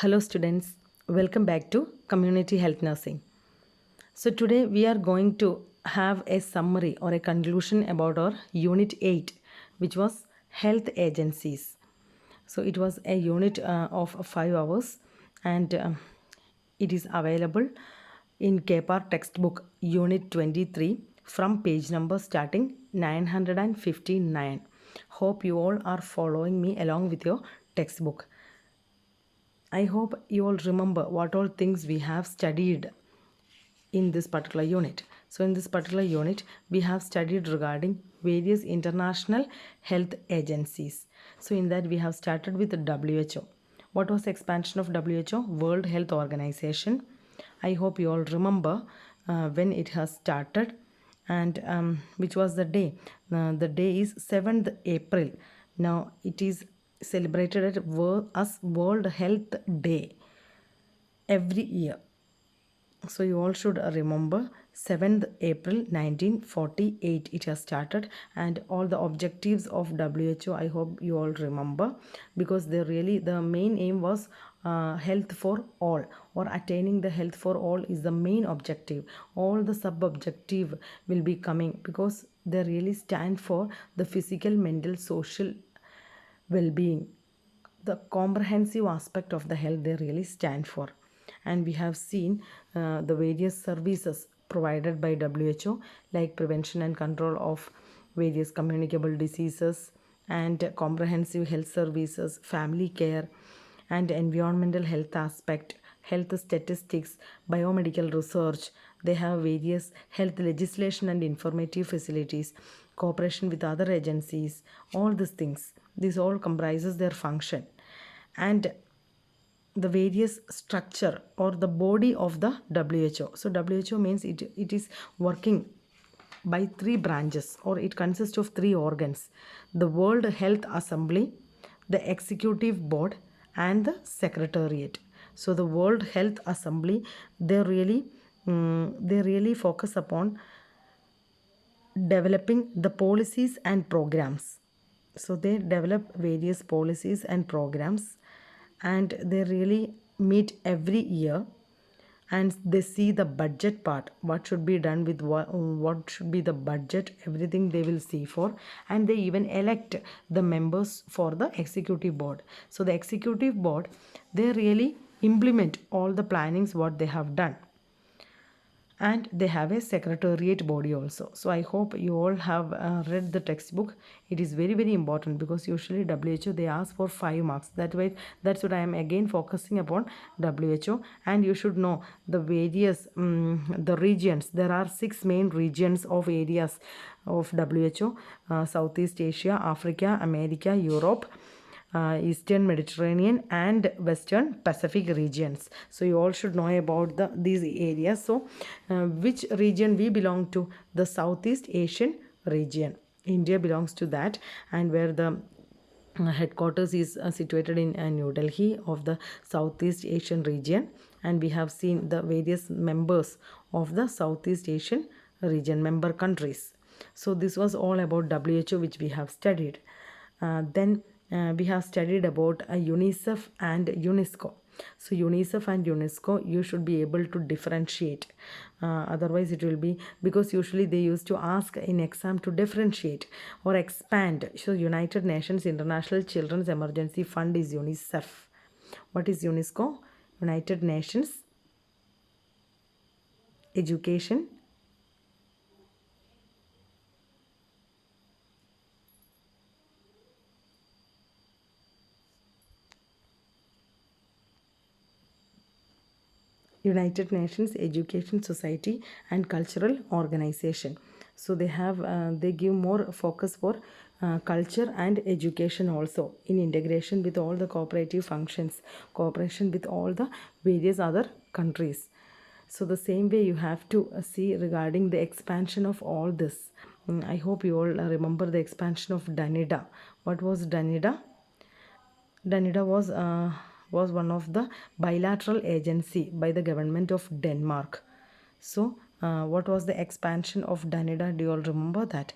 Hello students, welcome back to Community Health Nursing. So today we are going to have a summary or a conclusion about our Unit 8, which was Health Agencies. So it was a unit of 5 hours, and it is available in KPAR textbook Unit 23 from page number starting 959. Hope you all are following me along with your textbook. I hope you all remember what all things we have studied in this particular unit. So in this particular unit, we have studied regarding various international health agencies. So in that we have started with the WHO. What was the expansion of WHO? World Health Organization. I hope you all remember when it has started and which was the day. The day is 7th April. Now it is celebrated as World Health Day every year. So you all should remember 7th April 1948 it has started, and all the objectives of WHO I hope you all remember, because the main aim was health for all, or attaining the health for all is the main objective. All the sub objective will be coming because they really stand for the physical, mental, social well-being, the comprehensive aspect of the health they really stand for. And we have seen the various services provided by WHO, like prevention and control of various communicable diseases and comprehensive health services, family care and environmental health aspect, health statistics, biomedical research. They have various health legislation and informative facilities, cooperation with other agencies, all these things. This all comprises their function. And the various structure or the body of the WHO. So WHO means it is working by three branches, or it consists of three organs: the World Health Assembly, the Executive Board and the Secretariat. So the World Health Assembly, they really focus upon developing the policies and programs. So they develop various policies and programs, and they really meet every year, and they see the budget part, what should be done with what should be the budget, everything they will see for. And they even elect the members for the executive board. So the executive board, they really implement all the plannings what they have done, and they have a secretariat body also. So I hope you all have read the textbook. It is very very important, because usually WHO they ask for 5 marks. That's what I am again focusing upon WHO. And you should know the various the regions. There are 6 main regions of areas of WHO: Southeast Asia, Africa, America, Europe, Eastern Mediterranean and Western Pacific regions. So you all should know about these areas. So which region we belong to? The Southeast Asian region. India belongs to that, and where the headquarters is situated in New Delhi of the Southeast Asian region. And we have seen the various members of the Southeast Asian region, member countries. So this was all about WHO, which we have studied. Then we have studied about UNICEF and UNESCO. So UNICEF and UNESCO, you should be able to differentiate. Otherwise it will be, because usually they used to ask in exam to differentiate or expand. So United Nations International Children's Emergency Fund is UNICEF. What is UNESCO? United Nations Education United Nations Education Society and Cultural Organization. So they give more focus for culture and education also, in integration with all the cooperative functions, cooperation with all the various other countries. So the same way you have to see regarding the expansion of all this. I hope you all remember the expansion of DANIDA. What was DANIDA? DANIDA was one of the bilateral agency by the government of Denmark. So what was the expansion of DANIDA? Do you all remember that?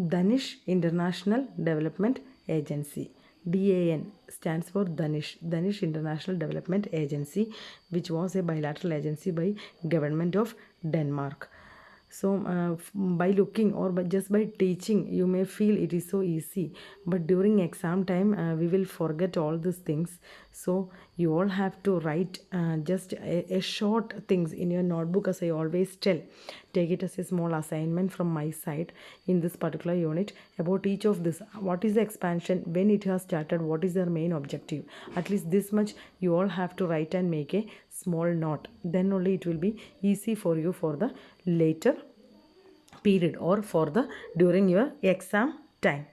Danish International Development Agency. DAN stands for Danish International Development Agency, which was a bilateral agency by government of Denmark. So by looking or just by teaching, you may feel it is so easy, but during exam time we will forget all these things. So you all have to write just a short things in your notebook, as I always tell. Take it as a small assignment from my side in this particular unit about each of this. What is the expansion, when it has started, what is their main objective. At least this much you all have to write and make a small note. Then only it will be easy for you for the later period or for the during your exam time.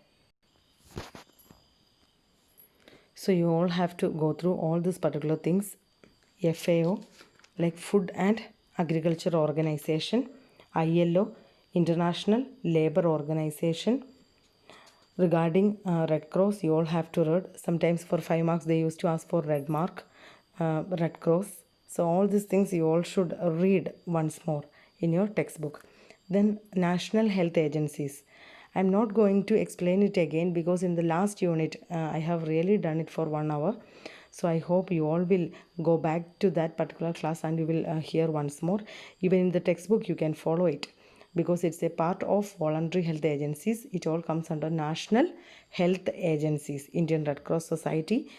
So you all have to go through all these particular things. FAO, like Food and Agriculture Organization. ILO, International Labor Organization. Regarding Red Cross, you all have to read. Sometimes for 5 marks they used to ask for red mark, Red Cross. So all these things you all should read once more in your textbook. Then National Health Agencies. I'm not going to explain it again because in the last unit I have really done it for 1 hour. So I hope you all will go back to that particular class and you will hear once more. Even in the textbook you can follow it because it's a part of voluntary health agencies. It all comes under National Health Agencies. Indian Red Cross Society,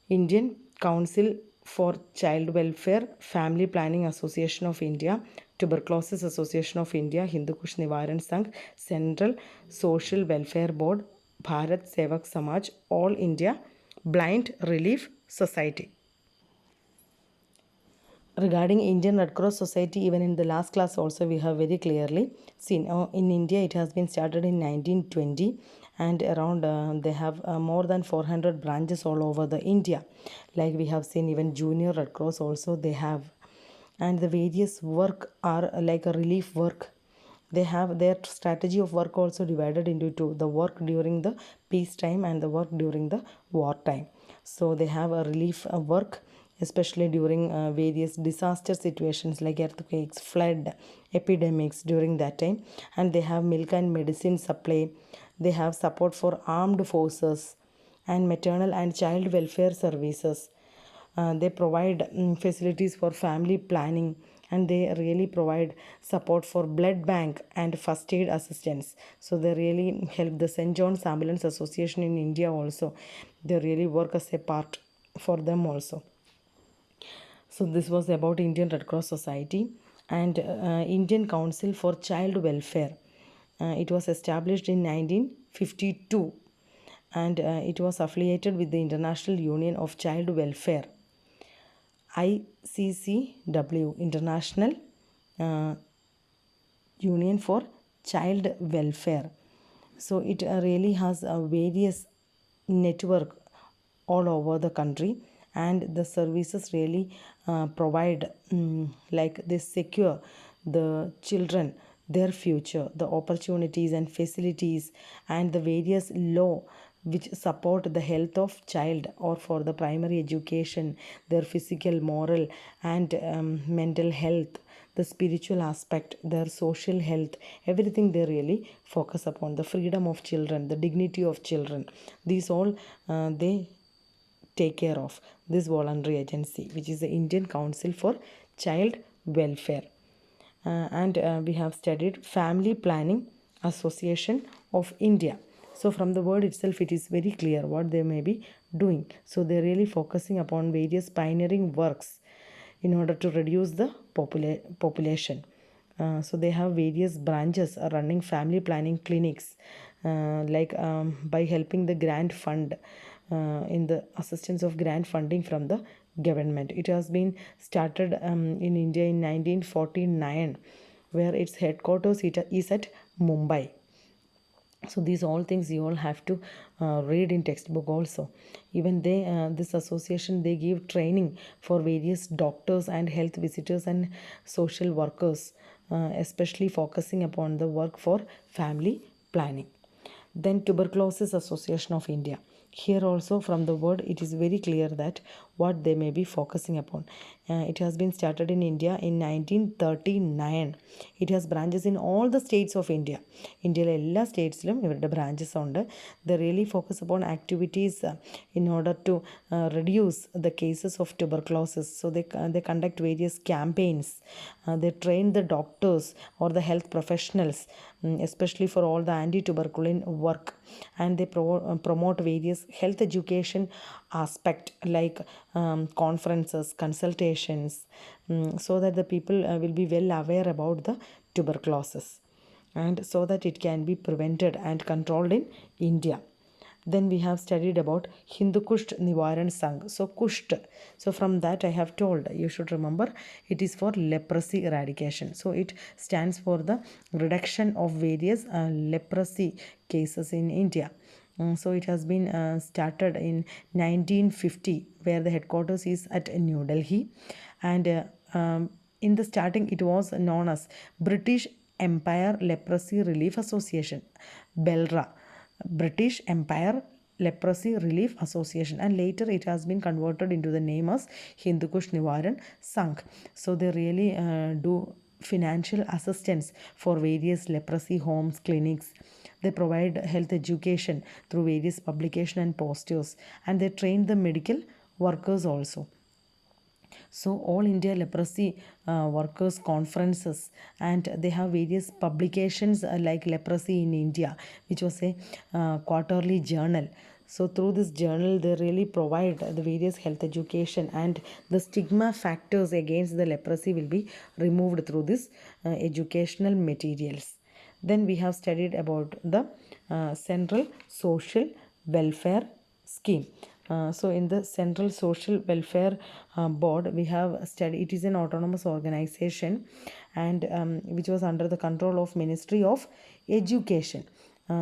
Indian Council for Child Welfare, Family Planning Association of India, Tuberculosis Association of India, Hindu Kush Nivaran Sangh, Central Social Welfare Board, Bharat Sevak Samaj, All India Blind Relief Society. Regarding Indian Red Cross Society, even in the last class also we have very clearly seen. In India it has been started in 1920 and around they have more than 400 branches all over the India. Like we have seen, even Junior Red Cross also they have. And the various work are like a relief work. They have their strategy of work also divided into two: the work during the peace time and the work during the war time. So they have a relief work, especially during various disaster situations like earthquakes, flood, epidemics during that time. And they have milk and medicine supply. They have support for armed forces and maternal and child welfare services. They provide facilities for family planning, and they really provide support for blood bank and first aid assistance. So they really help. The St. John's Ambulance Association in India also, they really work as a part for them also. So this was about Indian Red Cross Society. And Indian Council for Child Welfare. It was established in 1952 and it was affiliated with the International Union of Child Welfare, ICCW, International uh, Union for Child Welfare. So it really has a various network all over the country, and the services really provide like they secure the children, their future, the opportunities and facilities, and the various law which support the health of child or for the primary education, their physical, moral, and mental health, the spiritual aspect, their social health, everything they really focus upon. The freedom of children, the dignity of children, these all they take care of. This voluntary agency, which is the Indian Council for Child Welfare. And we have studied Family Planning Association of India. So from the word itself it is very clear what they may be doing. So they're really focusing upon various pioneering works in order to reduce the population. So they have various branches running family planning clinics, by helping the grant fund, in the assistance of grant funding from the government. It has been started in India in 1949, where its headquarters is at Mumbai. So these all things you all have to read in textbook also. Even they this association, they give training for various doctors and health visitors and social workers, especially focusing upon the work for family planning. Then Tuberculosis Association of India. Here also from the word it is very clear that what they may be focusing upon. It has been started in India in 1939. It has branches in all the states of India. ഇന്ത്യയിലെ എല്ലാ സ്റ്റേറ്റ്സിലും ഇവരുടെ branches ഉണ്ട്. They really focus upon activities in order to reduce the cases of tuberculosis. So they conduct various campaigns. They train the doctors or the health professionals, especially for all the anti-tuberculin work, and they promote various health education aspect like conferences, consultations, so that the people will be well aware about the tuberculosis, and so that it can be prevented and controlled in India. Then we have studied about Hindu Kusht Nivaran Sangh. So Kusht, so from that I have told, you should remember, it is for leprosy eradication. So it stands for the reduction of various leprosy cases in India. So it has been started in 1950, where the headquarters is at New Delhi, and in the starting it was known as British Empire Leprosy Relief Association, BELRA, British Empire Leprosy Relief Association, and later it has been converted into the name as Hindu Kush Nivaran Sangh. So they really do financial assistance for various leprosy homes, clinics. They provide health education through various publication and posters, and they train the medical workers also. So all India leprosy workers conferences, and they have various publications like Leprosy in India, which was a quarterly journal. So through this journal they really provide the various health education, and the stigma factors against the leprosy will be removed through this educational materials. Then we have studied about the Central Social Welfare Scheme. So in the Central Social Welfare Board, we have studied, it is an autonomous organization, and which was under the control of Ministry of Education.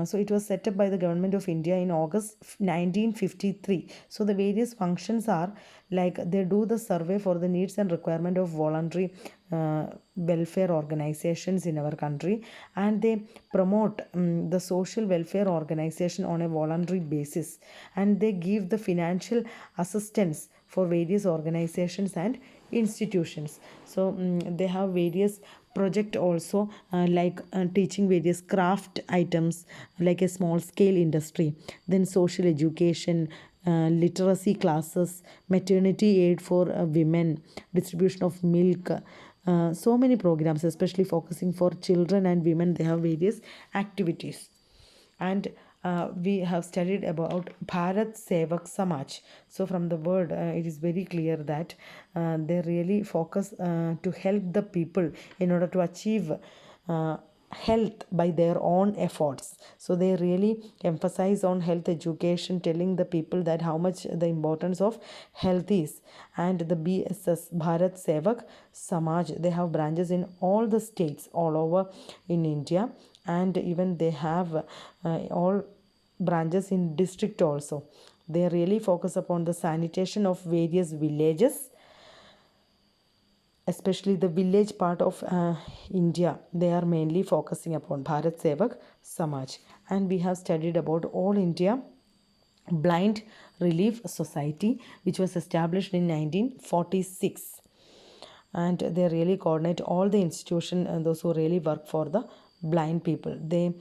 So it was set up by the Government of India in August 1953. So the various functions are like, they do the survey for the needs and requirement of voluntary welfare organizations in our country, and they promote the social welfare organization on a voluntary basis, and they give the financial assistance for various organizations and institutions. So they have various project also, like teaching various craft items like a small scale industry, then social education, literacy classes, maternity aid for women, distribution of milk, so many programs especially focusing for children and women. They have various activities. And we have studied about Bharat Sevak Samaj. So from the word it is very clear that they really focus to help the people in order to achieve health by their own efforts. So they really emphasize on health education, telling the people that how much the importance of health is. And the BSS, Bharat Sevak Samaj, they have branches in all the states all over in India, and even they have all branches in district also. They really focus upon the sanitation of various villages, especially the village part of India. They are mainly focusing upon Bharat Sevak Samaj. And we have studied about All India Blind Relief Society, which was established in 1946, and they really coordinate all the institution and those who really work for the blind people. They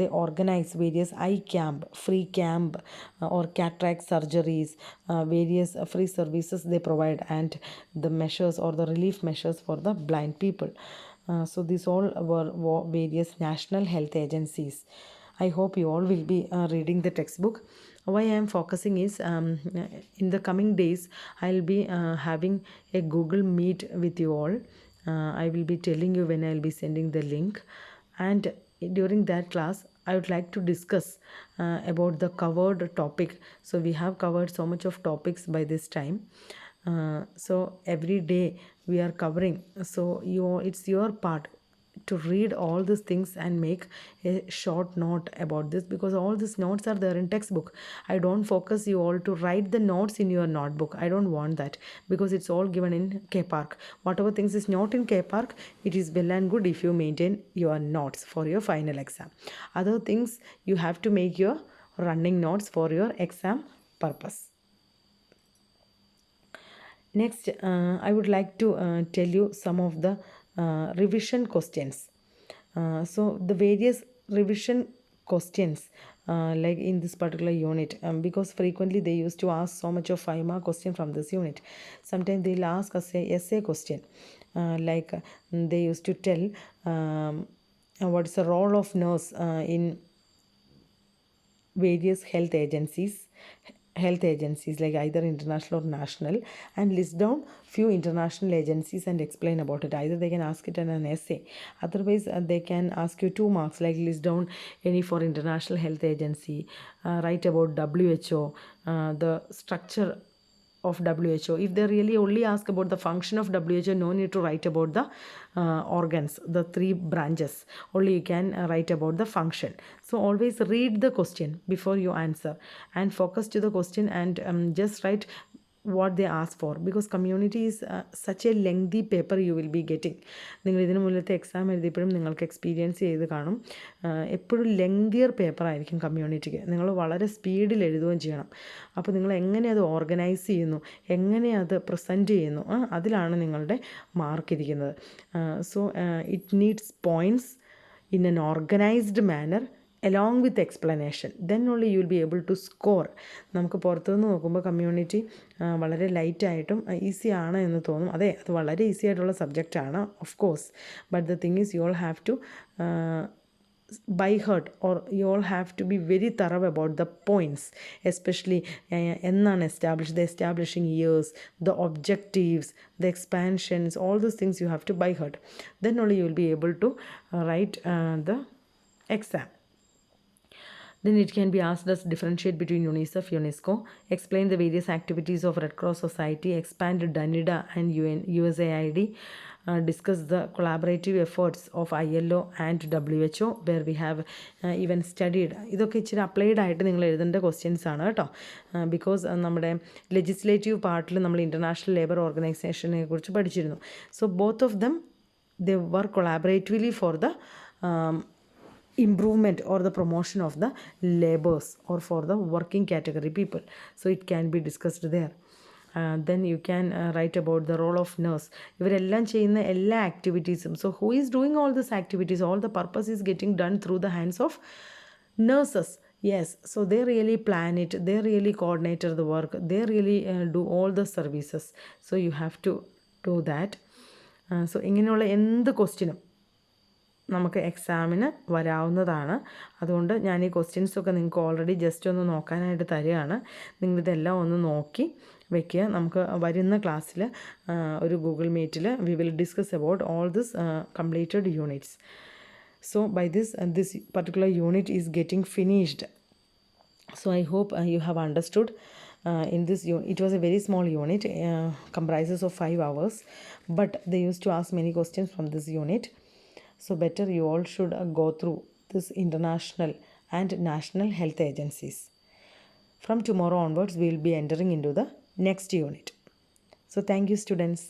organize various eye camp, free camp, or cataract surgeries, various free services they provide, and the measures or the relief measures for the blind people. So these all were various national health agencies. I hope you all will be reading the textbook. Why I am focusing is, in the coming days I'll be having a Google Meet with you all. I will be telling you when I'll be sending the link, and during that class I would like to discuss about the covered topic. So we have covered so much of topics by this time. So every day we are covering. So it's your part to read all these things and make a short note about this, because all these notes are there in textbook. I don't focus you all to write the notes in your notebook. I don't want that, because it's all given in KPark. Whatever things is not in KPark, it is well and good if you maintain your notes for your final exam. Other things you have to make your running notes for your exam purpose. Next, I would like to tell you some of the revision questions. So the various revision questions like in this particular unit, because frequently they used to ask so much of 5 mark question from this unit. Sometimes they'll ask us a essay question, like they used to tell what is the role of nurse in various health agencies like either international or national, and list down few international agencies and explain about it. Either they can ask it in an essay, otherwise they can ask you 2 marks, like list down any for international health agency, write about WHO, the structure of WHO. If they really only ask about the function of WHO, no need to write about the organs, the 3 branches. Only you can write about the function. So always read the question before you answer and focus to the question, and just write what they ask for, because community is such a lengthy paper you will be getting. നിങ്ങൾ ഇതിന് മുന്നത്തെ exam എഴുതിയപ്പോഴും നിങ്ങൾക്ക് experience ചെയ്ത് കാണും, എപ്പോഴും lengthier paper ആയിരിക്കും കമ്മ്യൂണിറ്റിക്ക്. നിങ്ങൾ വളരെ സ്പീഡിൽ എഴുതുകയും ചെയ്യണം. അപ്പോൾ നിങ്ങൾ എങ്ങനെ അത് ഓർഗനൈസ് ചെയ്യുന്നു, എങ്ങനെ അത് പ്രസൻറ്റ് ചെയ്യുന്നു, അതിലാണ് നിങ്ങളുടെ മാർക്ക് ഇരിക്കുന്നത്. So it needs points in an organized manner along with explanation, then only you will be able to score. നമുക്ക് പുറത്തുനിന്ന് നോക്കുമ്പോൾ കമ്മ്യൂണിറ്റി വളരെ ലൈറ്റായിട്ടും ഈസി ആണ് എന്ന് തോന്നും. അതെ, അത് വളരെ ഈസി ആയിട്ടുള്ള സബ്ജക്റ്റാണ് of course, but the thing is you all have to by heart, or you all have to be very thorough about the points, especially ennan established, the establishing years, the objectives, the expansions, all those things you have to by heart. Then only you will be able to write the exam. Then it can be asked as differentiate between UNICEF, UNESCO, explain the various activities of Red Cross Society, expand DANIDA and USAID, discuss the collaborative efforts of ILO and WHO where we have even studied. ഇതൊക്കെ ഇച്ചിരി applied ആയിട്ട് നിങ്ങൾ എഴുതേണ്ട questions ആണ് കേട്ടോ, because നമ്മുടെ legislative പാർട്ടിൽ നമ്മൾ ഇൻ്റർനാഷണൽ ലേബർ ഓർഗനൈസേഷനെ കുറിച്ച് പഠിച്ചിരുന്നു. So both of them they work collaboratively for the improvement or the promotion of the labors or for the working category people. So it can be discussed there. Then you can write about the role of nurse. ഇവരെല്ലാം ചെയ്യുന്ന എല്ലാ ആക്ടിവിറ്റീസും, so who is doing all these activities, all the purpose is getting done through the hands of nurses. Yes, so they really plan it, they really coordinate the work, they really do all the services. So you have to do that. So ഇങ്ങനെയുള്ള എന്ത് ക്വസ്റ്റ്യനും നമുക്ക് എക്സാമിന് വരാവുന്നതാണ്. അതുകൊണ്ട് ഞാൻ ഈ ക്വസ്റ്റ്യൻസൊക്കെ നിങ്ങൾക്ക് already just ഒന്ന് നോക്കാനായിട്ട് തരികയാണ്. നിങ്ങളിതെല്ലാം ഒന്ന് നോക്കി വെക്കുക. നമുക്ക് വരുന്ന ക്ലാസ്സിൽ ഒരു ഗൂഗിൾ മീറ്റിൽ we will discuss about all this completed units. So by this particular unit is getting finished. So I hope you have understood. In this it was a very small unit, comprises of 5 hours, but they used to ask many questions from this unit. So better you all should go through this international and national health agencies. From tomorrow onwards we will be entering into the next unit. So thank you students.